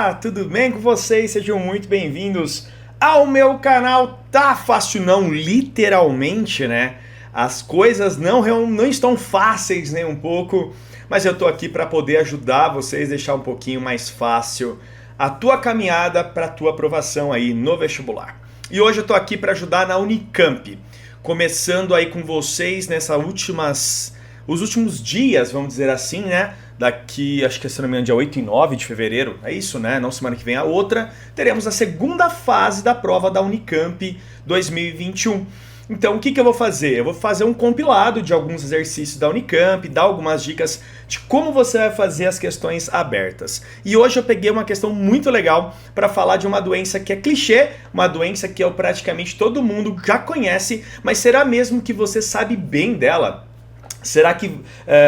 Olá, tudo bem com vocês? Sejam muito bem-vindos ao meu canal. Tá fácil não, literalmente, né? As coisas não estão fáceis nem um pouco, mas eu tô aqui para poder ajudar vocês, deixar um pouquinho mais fácil a tua caminhada para a tua aprovação aí no vestibular. E hoje eu tô aqui para ajudar na Unicamp, começando aí com vocês os últimos dias, vamos dizer assim, né? Daqui, acho que se não me engano, dia 8 e 9 de fevereiro, é isso, né? Não semana que vem a outra, teremos a segunda fase da prova da Unicamp 2021. Então, o que eu vou fazer? Eu vou fazer um compilado de alguns exercícios da Unicamp, dar algumas dicas de como você vai fazer as questões abertas. E hoje eu peguei uma questão muito legal para falar de uma doença que é clichê, uma doença que praticamente todo mundo já conhece, mas será mesmo que você sabe bem dela? Será que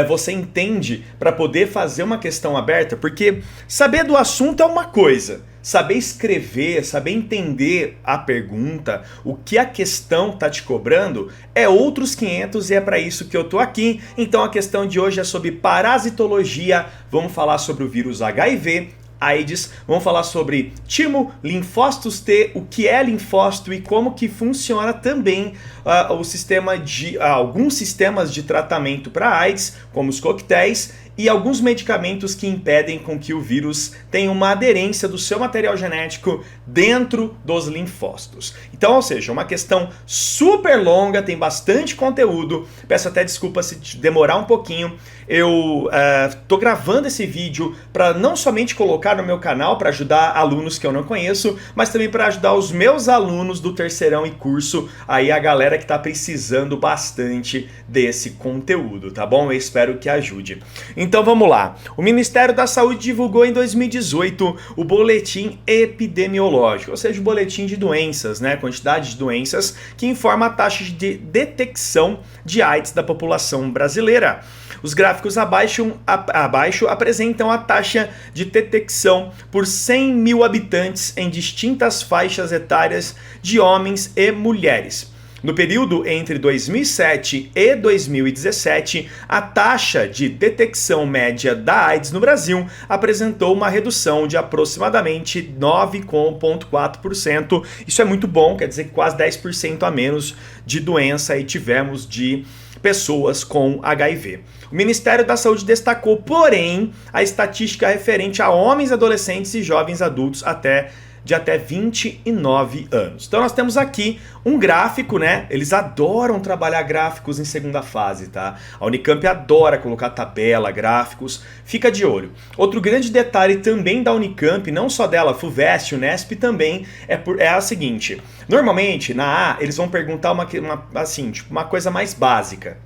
você entende para poder fazer uma questão aberta? Porque saber do assunto é uma coisa, saber escrever, saber entender a pergunta, o que a questão está te cobrando, é outros 500 e é para isso que eu tô aqui. Então a questão de hoje é sobre parasitologia, vamos falar sobre o vírus HIV, AIDS, vamos falar sobre timo, linfócitos T, o que é linfócito e como que funciona também o sistema de alguns sistemas de tratamento para AIDS, como os coquetéis, e alguns medicamentos que impedem com que o vírus tenha uma aderência do seu material genético dentro dos linfócitos. Então, ou seja, uma questão super longa, tem bastante conteúdo, peço até desculpa se demorar um pouquinho. Eu tô gravando esse vídeo para não somente colocar no meu canal para ajudar alunos que eu não conheço, mas também para ajudar os meus alunos do terceirão e curso, aí a galera que está precisando bastante desse conteúdo, tá bom? Eu espero que ajude. Então vamos lá. O Ministério da Saúde divulgou em 2018 o boletim epidemiológico, ou seja, o boletim de doenças, né? Quantidade de doenças que informa a taxa de detecção de AIDS da população brasileira. Os gráficos abaixo apresentam a taxa de detecção por 100 mil habitantes em distintas faixas etárias de homens e mulheres. No período entre 2007 e 2017, a taxa de detecção média da AIDS no Brasil apresentou uma redução de aproximadamente 9,4%. Isso é muito bom, quer dizer que quase 10% a menos de doença aí tivemos de pessoas com HIV. O Ministério da Saúde destacou, porém, a estatística referente a homens, adolescentes e jovens adultos de até 29 anos. Então nós temos aqui um gráfico, né? Eles adoram trabalhar gráficos em segunda fase, tá? A Unicamp adora colocar tabela, gráficos, fica de olho. Outro grande detalhe também da Unicamp, não só dela, FUVEST, Unesp também, é a seguinte. Normalmente, na A, eles vão perguntar uma coisa mais básica.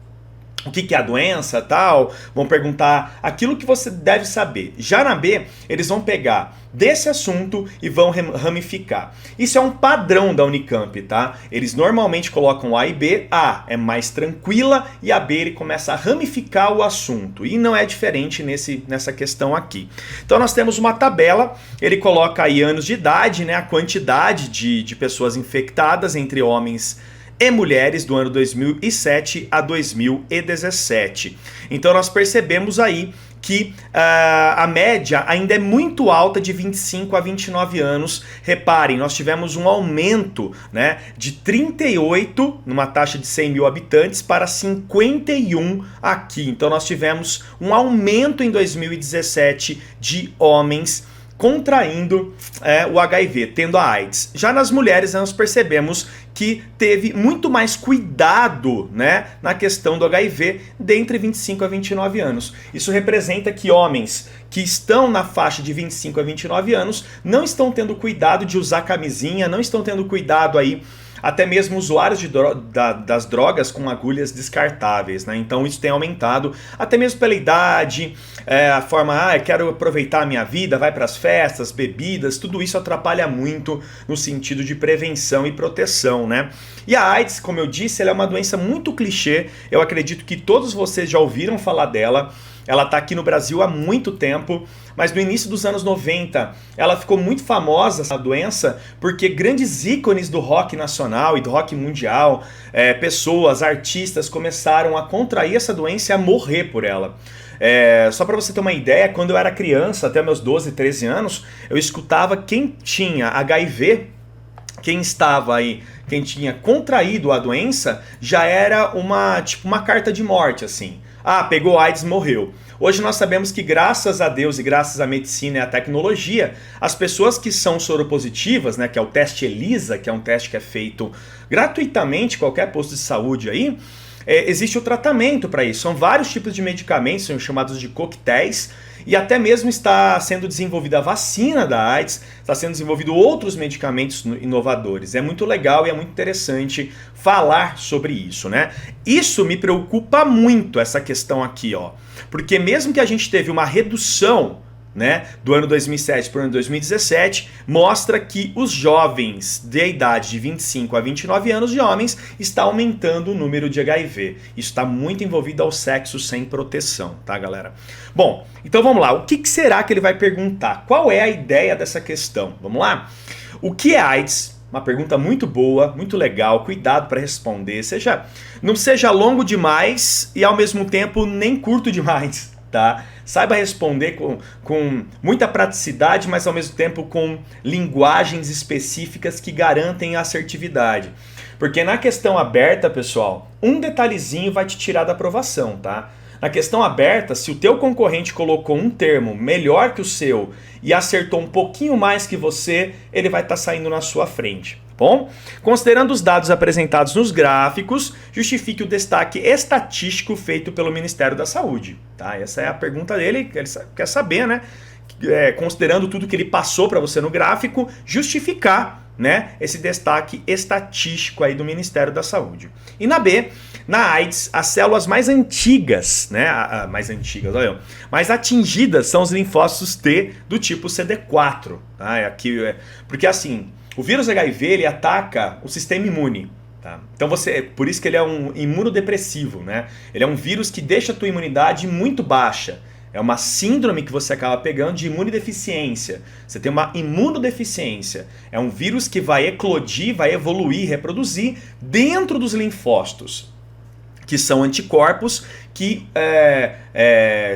O que é a doença, tal, vão perguntar aquilo que você deve saber. Já na B, eles vão pegar desse assunto e vão ramificar. Isso é um padrão da Unicamp, tá? Eles normalmente colocam A e B, A é mais tranquila e a B ele começa a ramificar o assunto. E não é diferente nessa questão aqui. Então nós temos uma tabela, ele coloca aí anos de idade, né, a quantidade de pessoas infectadas entre homens e mulheres do ano 2007 a 2017. Então nós percebemos aí que a média ainda é muito alta de 25 a 29 anos. Reparem, nós tivemos um aumento, né, de 38 numa taxa de 100 mil habitantes para 51 aqui. Então nós tivemos um aumento em 2017 de homens contraindo o HIV, tendo a AIDS. Já nas mulheres nós percebemos que teve muito mais cuidado, né, na questão do HIV dentre 25 a 29 anos. Isso representa que homens que estão na faixa de 25 a 29 anos não estão tendo cuidado de usar camisinha, não estão tendo cuidado aí até mesmo usuários das drogas com agulhas descartáveis, né? Então isso tem aumentado, até mesmo pela idade, a forma, eu quero aproveitar a minha vida, vai para as festas, bebidas, tudo isso atrapalha muito no sentido de prevenção e proteção, né? E a AIDS, como eu disse, ela é uma doença muito clichê, eu acredito que todos vocês já ouviram falar dela. Ela está aqui no Brasil há muito tempo, mas no início dos anos 90 ela ficou muito famosa, essa doença, porque grandes ícones do rock nacional e do rock mundial, pessoas, artistas começaram a contrair essa doença e a morrer por ela. Só para você ter uma ideia, quando eu era criança, até meus 12, 13 anos, eu escutava quem tinha HIV, quem tinha contraído a doença, já era uma carta de morte, assim. Ah, pegou AIDS, morreu. Hoje nós sabemos que graças a Deus e graças à medicina e à tecnologia, as pessoas que são soropositivas, né, que é o teste ELISA, que é um teste que é feito gratuitamente em qualquer posto de saúde aí, existe o tratamento para isso. São vários tipos de medicamentos, são chamados de coquetéis, e até mesmo está sendo desenvolvida a vacina da AIDS, está sendo desenvolvido outros medicamentos inovadores. É muito legal e é muito interessante falar sobre isso, né? Isso me preocupa muito, essa questão aqui, ó. Porque mesmo que a gente teve uma redução, né, do ano 2007 para o ano 2017, mostra que os jovens de idade de 25 a 29 anos de homens está aumentando o número de HIV. Isso está muito envolvido ao sexo sem proteção, tá, galera? Bom, então vamos lá. O que será que ele vai perguntar? Qual é a ideia dessa questão? Vamos lá? O que é AIDS? Uma pergunta muito boa, muito legal. Cuidado para responder. Não seja longo demais e ao mesmo tempo nem curto demais, tá? Saiba responder com muita praticidade, mas ao mesmo tempo com linguagens específicas que garantem a assertividade. Porque na questão aberta, pessoal, um detalhezinho vai te tirar da aprovação, tá? Na questão aberta, se o teu concorrente colocou um termo melhor que o seu e acertou um pouquinho mais que você, ele vai estar saindo na sua frente. Bom, considerando os dados apresentados nos gráficos, justifique o destaque estatístico feito pelo Ministério da Saúde. Tá? Essa é a pergunta dele, ele quer saber, né? Considerando tudo que ele passou para você no gráfico, justificar, né, esse destaque estatístico aí do Ministério da Saúde. E na B, na AIDS, as células mais antigas, né, mais atingidas são os linfócitos T do tipo CD4. Tá? Porque assim, o vírus HIV ele ataca o sistema imune. Tá? Então por isso que ele é um imunodepressivo, né? Ele é um vírus que deixa a tua imunidade muito baixa. É uma síndrome que você acaba pegando de imunodeficiência. Você tem uma imunodeficiência. É um vírus que vai eclodir, vai evoluir, reproduzir dentro dos linfócitos, que são anticorpos, que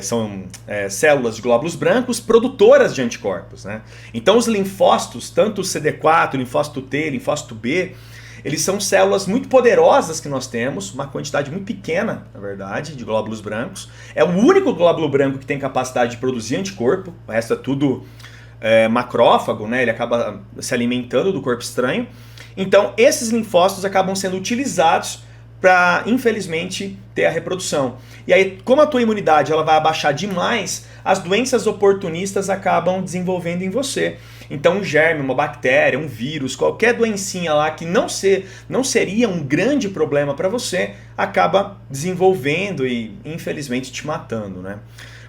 são células de glóbulos brancos produtoras de anticorpos. Né? Então os linfócitos, tanto o CD4, linfócito T, linfócito B, eles são células muito poderosas que nós temos, uma quantidade muito pequena, na verdade, de glóbulos brancos. É o único glóbulo branco que tem capacidade de produzir anticorpo, o resto é tudo macrófago, né? Ele acaba se alimentando do corpo estranho. Então esses linfócitos acabam sendo utilizados para, infelizmente, ter a reprodução. E aí, como a tua imunidade ela vai abaixar demais, as doenças oportunistas acabam desenvolvendo em você. Então um germe, uma bactéria, um vírus, qualquer doencinha lá que não seria um grande problema para você, acaba desenvolvendo e, infelizmente, te matando, né?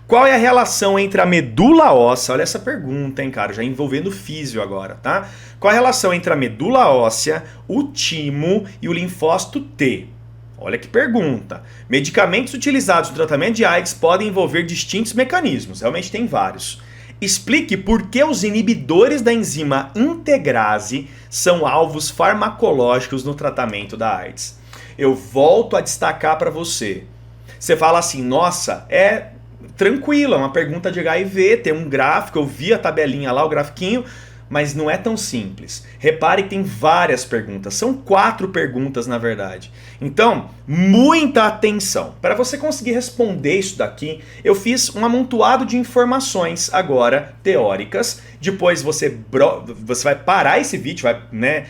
Qual é a relação entre a medula óssea, olha essa pergunta, hein, cara, já envolvendo físio agora, tá? Qual é a relação entre a medula óssea, o timo e o linfócito T? Olha que pergunta. Medicamentos utilizados no tratamento de AIDS podem envolver distintos mecanismos, realmente tem vários. Explique por que os inibidores da enzima integrase são alvos farmacológicos no tratamento da AIDS. Eu volto a destacar para você. Você fala assim, nossa, é tranquilo, é uma pergunta de HIV, tem um gráfico, eu vi a tabelinha lá, o grafiquinho, mas não é tão simples. Repare que tem várias perguntas, são 4 perguntas na verdade. Então, muita atenção. Para você conseguir responder isso daqui, eu fiz um amontoado de informações agora teóricas. Depois você vai parar esse vídeo, vai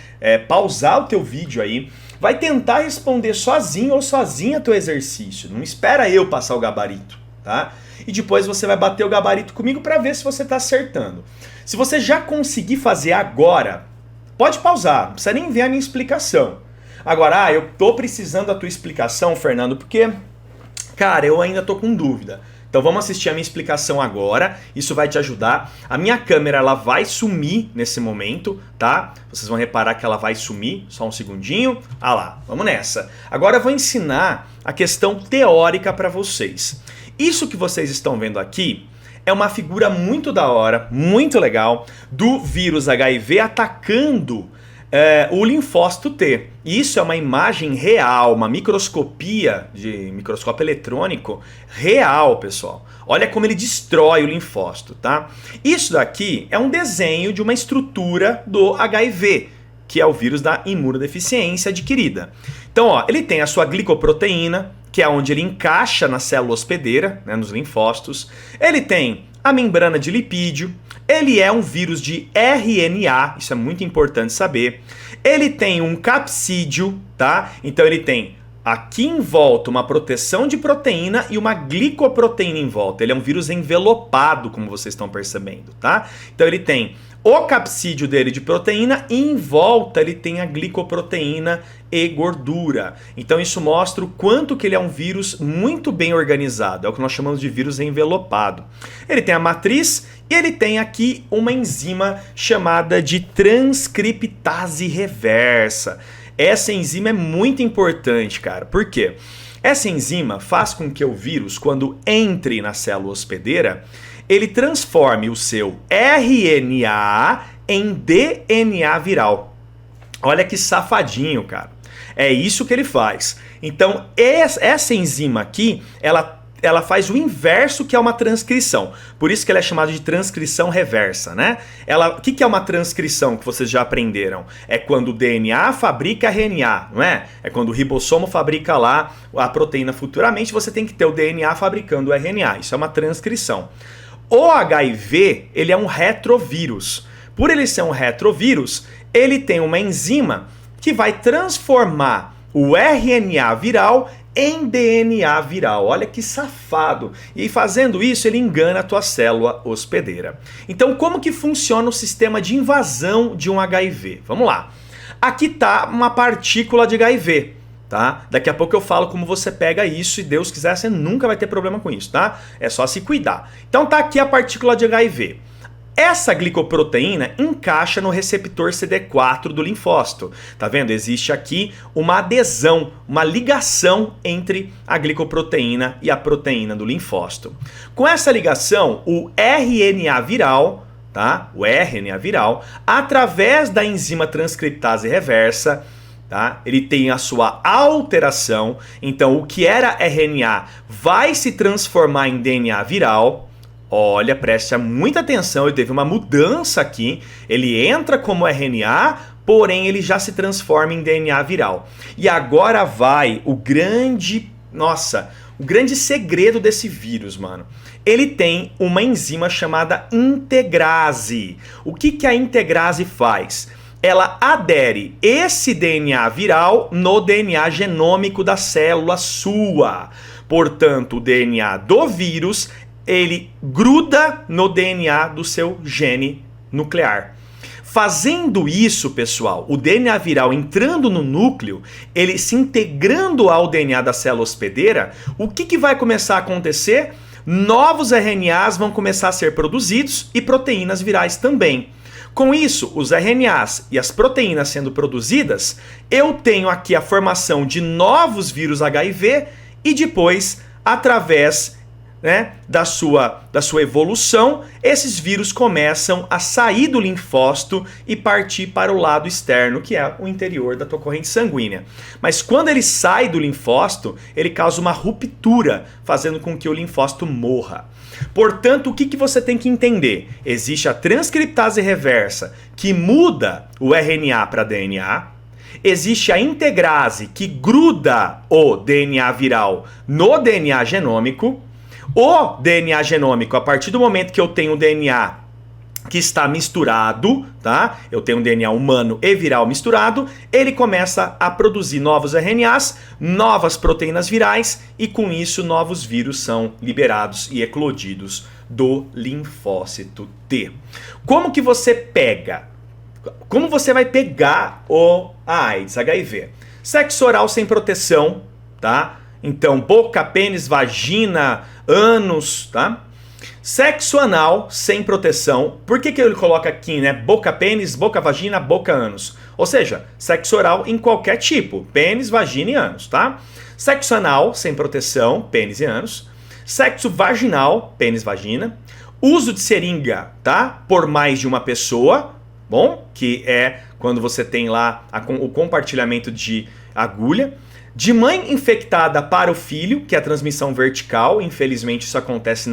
pausar o teu vídeo aí, vai tentar responder sozinho ou sozinha teu exercício. Não espera eu passar o gabarito, tá? E depois você vai bater o gabarito comigo para ver se você está acertando. Se você já conseguir fazer agora, pode pausar, não precisa nem ver a minha explicação. Agora, eu tô precisando da tua explicação, Fernando, porque, cara, eu ainda tô com dúvida. Então vamos assistir a minha explicação agora, isso vai te ajudar. A minha câmera ela vai sumir nesse momento, tá? Vocês vão reparar que ela vai sumir, só um segundinho. Ah lá, vamos nessa. Agora eu vou ensinar a questão teórica para vocês. Isso que vocês estão vendo aqui é uma figura muito da hora, muito legal, do vírus HIV atacando o linfócito T. Isso é uma imagem real, uma microscopia de microscópio eletrônico real, pessoal. Olha como ele destrói o linfócito, tá? Isso daqui é um desenho de uma estrutura do HIV, que é o vírus da imunodeficiência adquirida. Então, ó, ele tem a sua glicoproteína, que é onde ele encaixa na célula hospedeira, né, nos linfócitos. Ele tem a membrana de lipídio. Ele é um vírus de RNA, isso é muito importante saber. Ele tem um capsídio, tá? Então ele tem aqui em volta uma proteção de proteína e uma glicoproteína em volta. Ele é um vírus envelopado, como vocês estão percebendo, tá? Então ele tem o capsídio dele de proteína e em volta ele tem a glicoproteína e gordura. Então isso mostra o quanto que ele é um vírus muito bem organizado. É o que nós chamamos de vírus envelopado. Ele tem a matriz e ele tem aqui uma enzima chamada de transcriptase reversa. Essa enzima é muito importante, cara. Por quê? Essa enzima faz com que o vírus, quando entre na célula hospedeira, ele transforme o seu RNA em DNA viral. Olha que safadinho, cara. É isso que ele faz. Então, essa enzima aqui, ela faz o inverso, que é uma transcrição. Por isso que ela é chamada de transcrição reversa, né? O que é uma transcrição que vocês já aprenderam? É quando o DNA fabrica RNA, não é? É quando o ribossomo fabrica lá a proteína futuramente, você tem que ter o DNA fabricando o RNA. Isso é uma transcrição. O HIV, ele é um retrovírus. Por ele ser um retrovírus, ele tem uma enzima que vai transformar o RNA viral em DNA viral. Olha que safado. E fazendo isso, ele engana a tua célula hospedeira. Então, como que funciona o sistema de invasão de um HIV? Vamos lá. Aqui está uma partícula de HIV. Tá? Daqui a pouco eu falo como você pega isso e Deus quiser, você nunca vai ter problema com isso, tá? É só se cuidar. Então tá aqui a partícula de HIV. Essa glicoproteína encaixa no receptor CD4 do linfócito. Tá vendo? Existe aqui uma adesão, uma ligação entre a glicoproteína e a proteína do linfócito. Com essa ligação, o RNA viral, tá? O RNA viral, através da enzima transcriptase reversa, tá? Ele tem a sua alteração, então o que era RNA vai se transformar em DNA viral. Olha, preste muita atenção, ele teve uma mudança aqui, ele entra como RNA, porém ele já se transforma em DNA viral. E agora vai o grande segredo desse vírus, mano. Ele tem uma enzima chamada integrase. O que a integrase faz? Ela adere esse DNA viral no DNA genômico da célula sua. Portanto, o DNA do vírus, ele gruda no DNA do seu gene nuclear. Fazendo isso, pessoal, o DNA viral entrando no núcleo, ele se integrando ao DNA da célula hospedeira, o que vai começar a acontecer? Novos RNAs vão começar a ser produzidos e proteínas virais também. Com isso, os RNAs e as proteínas sendo produzidas, eu tenho aqui a formação de novos vírus HIV e depois, através, né, da sua evolução, esses vírus começam a sair do linfócito e partir para o lado externo, que é o interior da tua corrente sanguínea. Mas quando ele sai do linfócito, ele causa uma ruptura, fazendo com que o linfócito morra. Portanto, o que você tem que entender? Existe a transcriptase reversa, que muda o RNA para DNA. Existe a integrase, que gruda o DNA viral no DNA genômico. O DNA genômico, a partir do momento que eu tenho o DNA que está misturado, tá? Eu tenho um DNA humano e viral misturado, ele começa a produzir novos RNAs, novas proteínas virais e com isso novos vírus são liberados e eclodidos do linfócito T. Como que você pega? Como você vai pegar a AIDS, HIV? Sexo oral sem proteção, tá? Então, boca, pênis, vagina, ânus, tá? Sexo anal sem proteção. Por que ele coloca aqui, né? Boca, pênis, boca, vagina, boca, ânus. Ou seja, sexo oral em qualquer tipo. Pênis, vagina e ânus, tá? Sexo anal sem proteção, pênis e ânus. Sexo vaginal, pênis, vagina. Uso de seringa, tá? Por mais de uma pessoa. bom? Que é quando você tem lá o compartilhamento de agulha. De mãe infectada para o filho, que é a transmissão vertical. Infelizmente isso acontece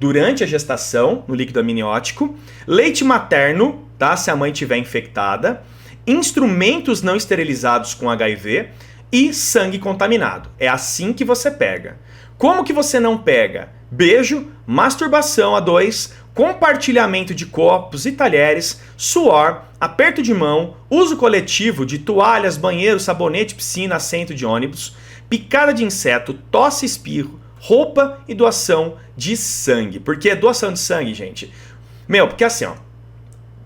durante a gestação, no líquido amniótico. Leite materno, tá? Se a mãe estiver infectada. Instrumentos não esterilizados com HIV. E sangue contaminado. É assim que você pega. Como que você não pega? Beijo, masturbação a dois, compartilhamento de copos e talheres, suor, aperto de mão, uso coletivo de toalhas, banheiro, sabonete, piscina, assento de ônibus, picada de inseto, tosse, espirro, roupa e doação de sangue. Por que doação de sangue, gente? Porque assim, ó,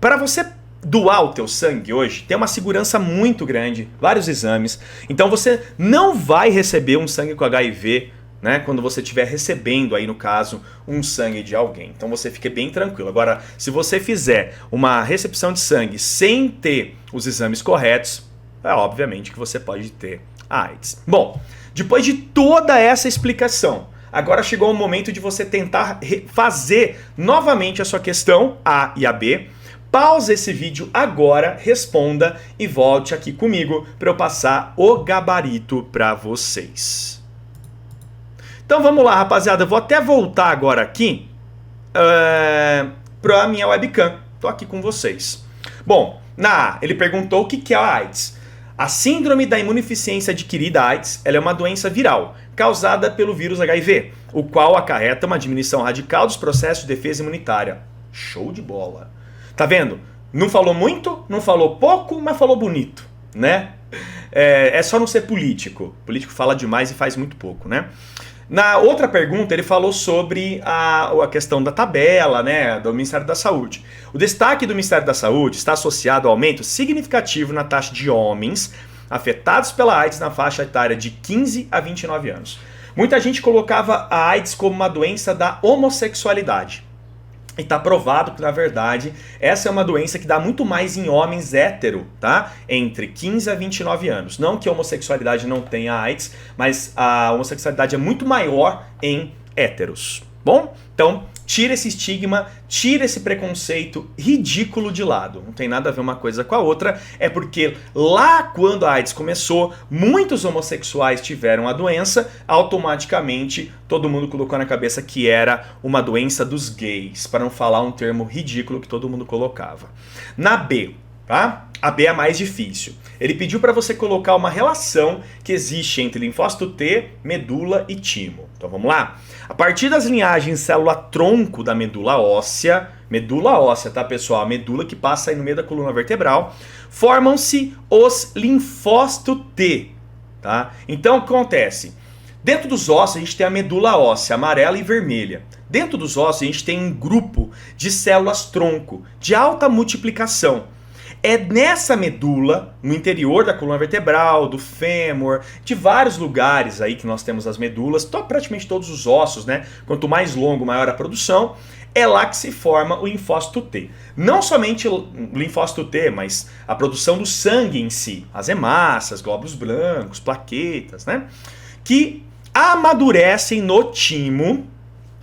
para você doar o teu sangue hoje, tem uma segurança muito grande, vários exames, então você não vai receber um sangue com HIV, né, quando você estiver recebendo aí, no caso, um sangue de alguém. Então você fica bem tranquilo. Agora, se você fizer uma recepção de sangue sem ter os exames corretos, obviamente que você pode ter a AIDS. Bom, depois de toda essa explicação, agora chegou o momento de você tentar fazer novamente a sua questão A e a B. Pausa esse vídeo agora, responda e volte aqui comigo para eu passar o gabarito para vocês. Então vamos lá, rapaziada. Eu vou até voltar agora aqui para a minha webcam. Estou aqui com vocês. Bom, ele perguntou o que é a AIDS. A síndrome da imunodeficiência adquirida AIDS, ela é uma doença viral causada pelo vírus HIV, o qual acarreta uma diminuição radical dos processos de defesa imunitária. Show de bola. Tá vendo? Não falou muito, não falou pouco, mas falou bonito, né? É só não ser político. O político fala demais e faz muito pouco, né? Na outra pergunta, ele falou sobre a questão da tabela, né, do Ministério da Saúde. O destaque do Ministério da Saúde está associado ao aumento significativo na taxa de homens afetados pela AIDS na faixa etária de 15 a 29 anos. Muita gente colocava a AIDS como uma doença da homossexualidade. E está provado que, na verdade, essa é uma doença que dá muito mais em homens hétero, tá? Entre 15 a 29 anos. Não que a homossexualidade não tenha AIDS, mas a homossexualidade é muito maior em héteros. Bom, então tira esse estigma, tira esse preconceito ridículo de lado. Não tem nada a ver uma coisa com a outra. É porque lá quando a AIDS começou, muitos homossexuais tiveram a doença, automaticamente todo mundo colocou na cabeça que era uma doença dos gays, para não falar um termo ridículo que todo mundo colocava. Na B, tá? A B é a mais difícil. Ele pediu para você colocar uma relação que existe entre linfócito T, medula e timo. Então vamos lá? A partir das linhagens célula-tronco da medula óssea, tá pessoal? A medula que passa aí no meio da coluna vertebral, formam-se os linfócitos T, tá? Então o que acontece? Dentro dos ossos a gente tem a medula óssea amarela e vermelha. Dentro dos ossos a gente tem um grupo de células-tronco de alta multiplicação. É nessa medula, no interior da coluna vertebral, do fêmur, de vários lugares aí que nós temos as medulas, praticamente todos os ossos, né? Quanto mais longo, maior a produção, é lá que se forma o linfócito T. Não somente o linfócito T, mas a produção do sangue em si, as hemácias, glóbulos brancos, plaquetas, né? Que amadurecem no timo.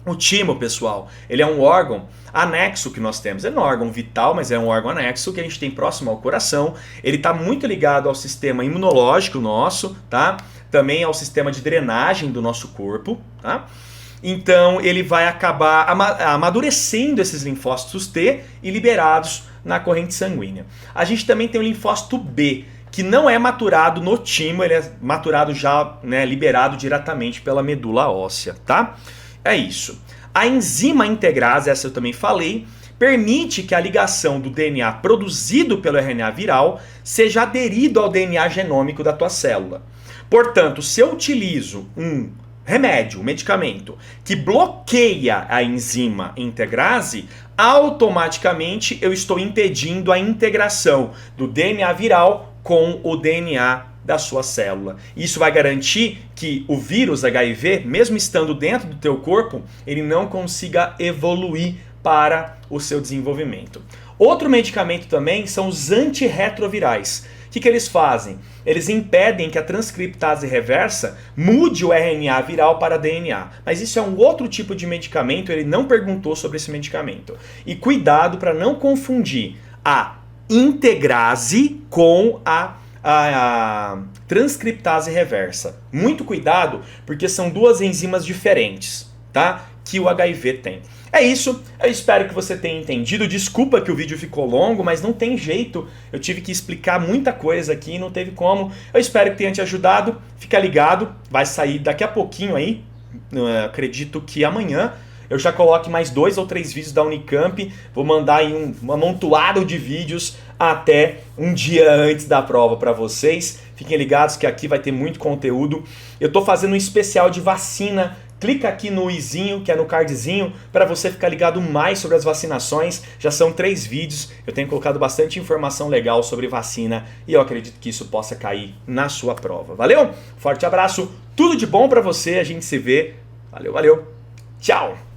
O timo, pessoal, ele é um órgão anexo que nós temos. Ele não é um órgão vital, mas é um órgão anexo que a gente tem próximo ao coração. Ele está muito ligado ao sistema imunológico nosso, tá? Também ao sistema de drenagem do nosso corpo, tá? Então ele vai acabar amadurecendo esses linfócitos T e liberados na corrente sanguínea. A gente também tem o linfócito B, que não é maturado no timo, ele é maturado já, né, liberado diretamente pela medula óssea, tá? É isso. A enzima integrase, essa eu também falei, permite que a ligação do DNA produzido pelo RNA viral seja aderido ao DNA genômico da tua célula. Portanto, se eu utilizo um remédio, um medicamento, que bloqueia a enzima integrase, automaticamente eu estou impedindo a integração do DNA viral com o DNA da sua célula. Isso vai garantir que o vírus HIV, mesmo estando dentro do teu corpo, ele não consiga evoluir para o seu desenvolvimento. Outro medicamento também são os antirretrovirais. O que eles fazem? Eles impedem que a transcriptase reversa mude o RNA viral para DNA. Mas isso é um outro tipo de medicamento, ele não perguntou sobre esse medicamento. E cuidado para não confundir a integrase com a transcriptase reversa. Muito cuidado, porque são duas enzimas diferentes, tá? Que o HIV tem. É isso, eu espero que você tenha entendido. Desculpa que o vídeo ficou longo, mas não tem jeito. Eu tive que explicar muita coisa aqui e não teve como. Eu espero que tenha te ajudado. Fica ligado, vai sair daqui a pouquinho aí. Acredito que amanhã eu já coloque mais 2 ou 3 vídeos da Unicamp. Vou mandar aí um amontoado de vídeos até um dia antes da prova para vocês. Fiquem ligados que aqui vai ter muito conteúdo. Eu tô fazendo um especial de vacina. Clica aqui no izinho, que é no cardzinho, para você ficar ligado mais sobre as vacinações. Já são 3 vídeos, eu tenho colocado bastante informação legal sobre vacina e eu acredito que isso possa cair na sua prova. Valeu? Forte abraço, tudo de bom para você, a gente se vê. Valeu, valeu. Tchau!